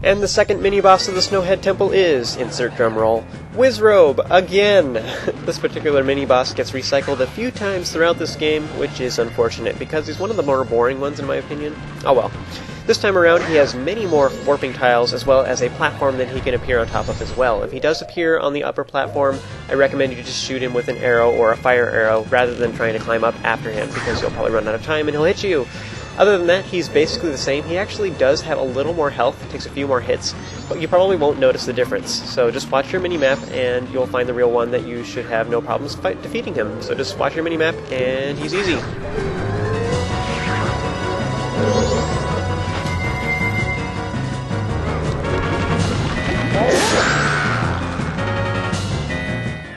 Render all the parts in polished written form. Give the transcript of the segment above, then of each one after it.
And the second mini-boss of the Snowhead Temple is, insert drumroll, Wizrobe, again! This particular mini-boss gets recycled a few times throughout this game, which is unfortunate, because he's one of the more boring ones in my opinion. Oh well. This time around he has many more warping tiles, as well as a platform that he can appear on top of as well. If he does appear on the upper platform, I recommend you just shoot him with an arrow or a fire arrow, rather than trying to climb up after him, because you'll probably run out of time and he'll hit you! Other than that, he's basically the same. He actually does have a little more health, takes a few more hits, but you probably won't notice the difference. So just watch your mini-map and you'll find the real one that you should have no problems defeating him. So just watch your mini-map and he's easy.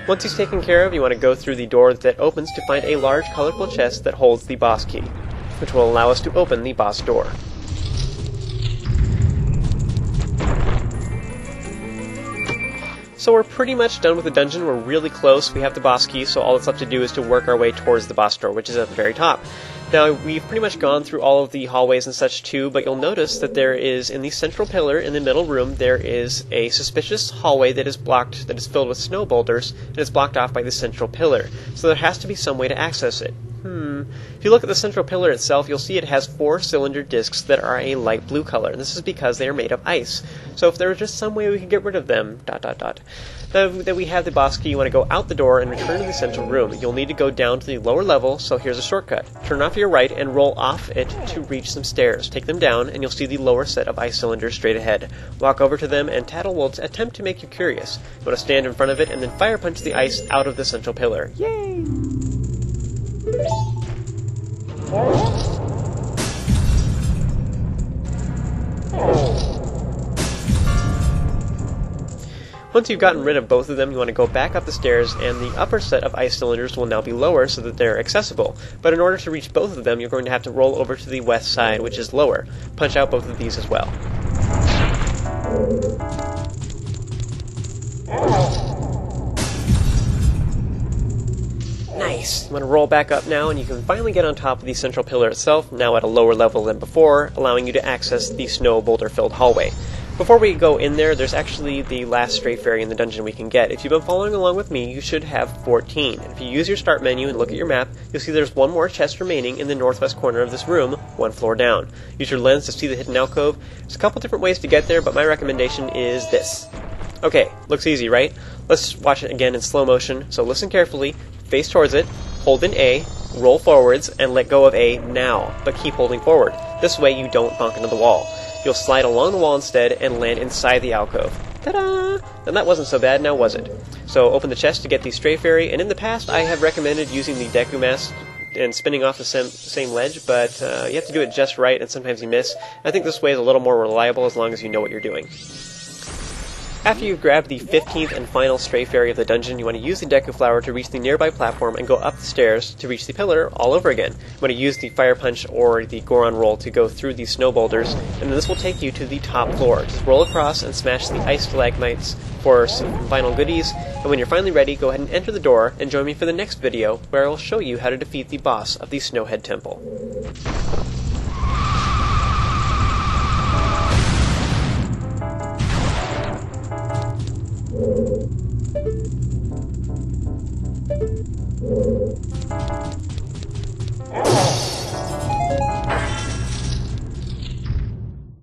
Once he's taken care of, you want to go through the door that opens to find a large, colorful chest that holds the boss key, which will allow us to open the boss door. So we're pretty much done with the dungeon. We're really close. We have the boss key, so all that's left to do is to work our way towards the boss door, which is at the very top. Now, we've pretty much gone through all of the hallways and such too, but you'll notice that there is, in the central pillar in the middle room, there is a suspicious hallway that is blocked, that is filled with snow boulders, and it's blocked off by the central pillar. So there has to be some way to access it. If you look at the central pillar itself, you'll see it has 4 cylinder discs that are a light blue color, and this is because they are made of ice. So if there was just some way we could get rid of them, ... Now that we have the boss key, you want to go out the door and return to the central room. You'll need to go down to the lower level, so here's a shortcut. Turn off to your right and roll off it to reach some stairs. Take them down, and you'll see the lower set of ice cylinders straight ahead. Walk over to them, and Tattle will attempt to make you curious. You want to stand in front of it and then fire punch the ice out of the central pillar. Yay! Once you've gotten rid of both of them, you want to go back up the stairs, and the upper set of ice cylinders will now be lower so that they're accessible. But in order to reach both of them, you're going to have to roll over to the west side, which is lower. Punch out both of these as well. Nice! You want to roll back up now, and you can finally get on top of the central pillar itself, now at a lower level than before, allowing you to access the snow boulder-filled hallway. Before we go in there, there's actually the last stray fairy in the dungeon we can get. If you've been following along with me, you should have 14. And if you use your start menu and look at your map, you'll see there's one more chest remaining in the northwest corner of this room, one floor down. Use your lens to see the hidden alcove. There's a couple different ways to get there, but my recommendation is this. Okay, looks easy, right? Let's watch it again in slow motion, so listen carefully, face towards it, hold in A, roll forwards, and let go of A now, but keep holding forward. This way you don't bonk into the wall. You'll slide along the wall instead and land inside the alcove. Ta-da! And that wasn't so bad, now was it? So open the chest to get the stray fairy, and in the past I have recommended using the Deku mask and spinning off the same ledge, but you have to do it just right, and sometimes you miss. I think this way is a little more reliable as long as you know what you're doing. After you've grabbed the 15th and final stray fairy of the dungeon, you want to use the Deku Flower to reach the nearby platform and go up the stairs to reach the pillar all over again. You want to use the Fire Punch or the Goron Roll to go through these snow boulders, and then this will take you to the top floor. Just roll across and smash the ice stalagmites for some final goodies, and when you're finally ready, go ahead and enter the door and join me for the next video, where I will show you how to defeat the boss of the Snowhead Temple.